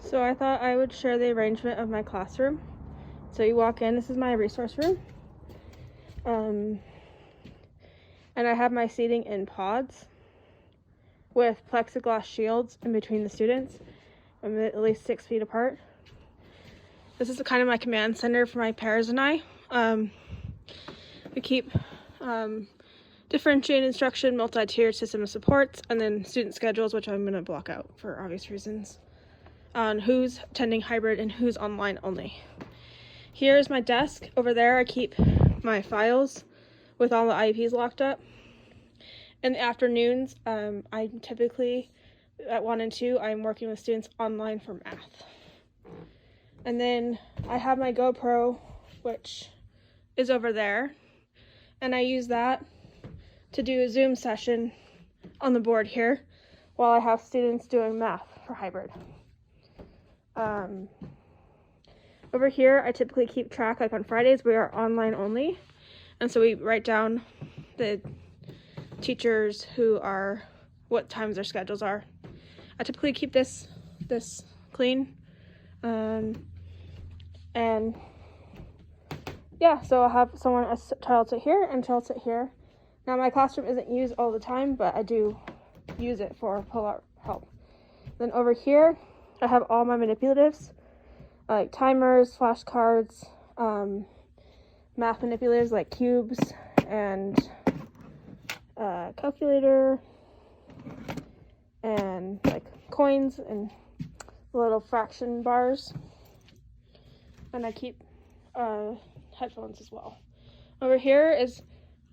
So I thought I would share the arrangement of my classroom. So you walk in, this is my resource room. And I have my seating in pods with plexiglass shields in between the students. I'm at least 6 feet apart. This is kind of my command center for my pairs and I. We keep differentiated instruction, multi-tiered system of supports, and then student schedules, which I'm going to block out for obvious reasons, on who's attending hybrid and who's online only. Here's my desk. Over there I keep my files with all the IEPs locked up. In the afternoons, I'm typically at 1 and 2, I'm working with students online for math. And then I have my GoPro, which is over there, and I use that to do a Zoom session on the board here while I have students doing math for hybrid. Over here, I typically keep track, like on Fridays, we are online only. And so we write down the teachers what times their schedules are. I typically keep this clean. And yeah, so I'll have a child sit here and a child sit here. Now my classroom isn't used all the time, but I do use it for pull-out help. Then over here, I have all my manipulatives, like timers, flashcards, math manipulatives like cubes and calculator, and like coins and little fraction bars. And I keep headphones as well. Over here is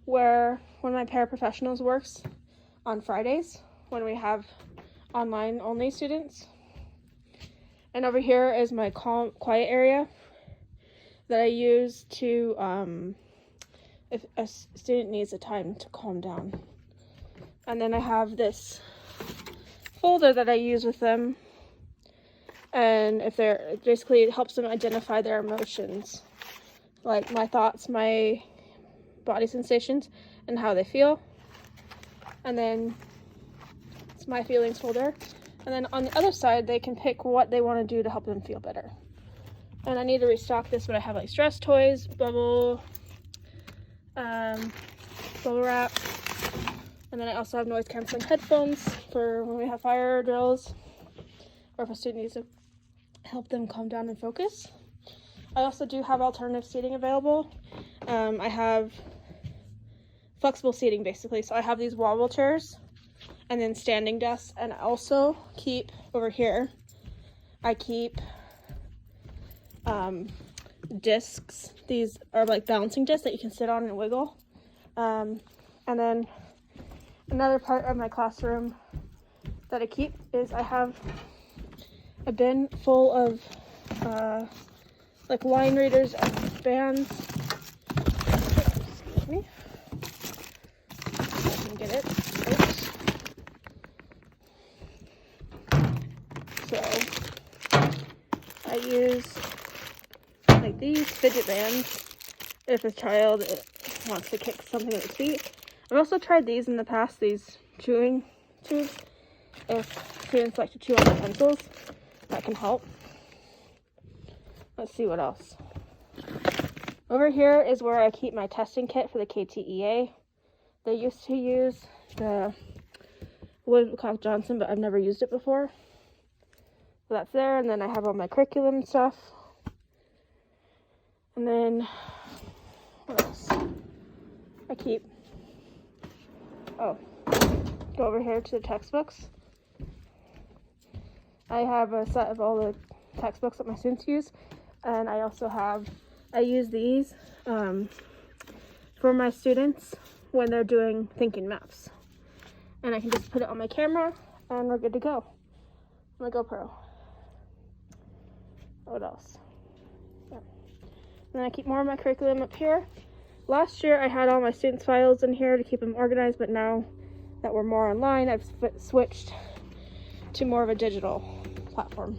where one of my paraprofessionals works on Fridays when we have online only students. And over here is my quiet area that I use to, if a student needs a time to calm down. And then I have this folder that I use with them, and basically it helps them identify their emotions, like my thoughts, my body sensations, and how they feel. And then it's my feelings folder. And then on the other side, they can pick what they want to do to help them feel better. And I need to restock this, but I have like stress toys, bubble wrap. And then I also have noise canceling headphones for when we have fire drills, or if a student needs to help them calm down and focus. I also do have alternative seating available. I have flexible seating basically. So I have these wobble chairs and then standing desks, and I also keep over here, I keep discs. These are like balancing discs that you can sit on and wiggle. And then another part of my classroom that I keep is I have a bin full of like line readers and bands. Excuse me. I can get it. Oops. So I use like these fidget bands if a child wants to kick something at its feet. I've also tried these in the past, these chewing tubes. If students like to chew on their pencils, that can help. Let's see what else. Over here is where I keep my testing kit for the KTEA. They used to use the Woodcock Johnson, but I've never used it before. So that's there, and then I have all my curriculum stuff. And then, what else? I keep, go over here to the textbooks. I have a set of all the textbooks that my students use, and I also I use these for my students when they're doing thinking maps. And I can just put it on my camera, and we're good to go. My GoPro. What else? Yeah. And then I keep more of my curriculum up here. Last year I had all my students' files in here to keep them organized, but now that we're more online, I've switched to more of a digital platform.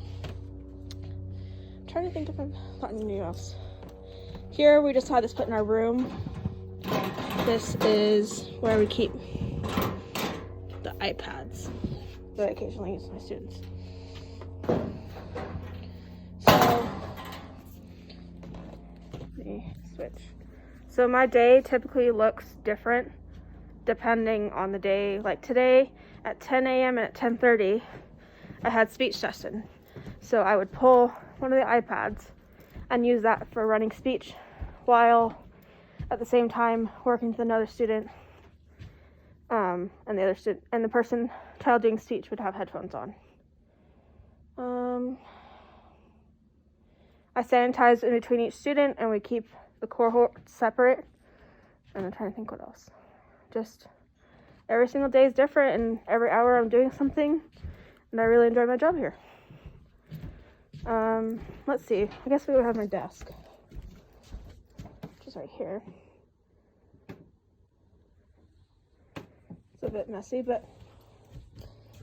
I'm trying to think if I've gotten anything else. Here we just had this put in our room. This is where we keep the iPads that I occasionally use with my students. switch. So my day typically looks different depending on the day. Like today at 10 a.m. and at 10:30, I had speech session. So I would pull one of the iPads and use that for running speech while at the same time working with another student. And the other student and the child doing speech would have headphones on. I sanitize in between each student, and we keep the cohort separate. And I'm trying to think what else. Just every single day is different, and every hour I'm doing something, and I really enjoy my job here. Let's see. I guess we would have my desk, which is right here. It's a bit messy, but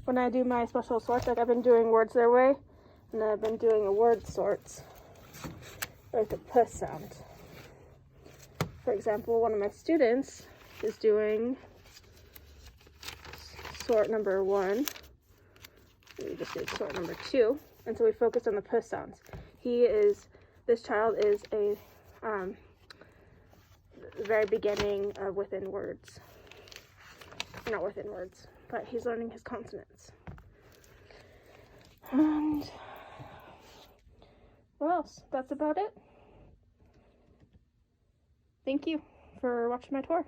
when I do my special sorts, like I've been doing words their way, and I've been doing a word sorts, like the puss sound. For example, one of my students is doing sort number 1. We just did sort number 2, and so we focused on the puss sounds. This child is a very beginning of within words. Not within words, but he's learning his consonants. And what else? That's about it. Thank you for watching my tour.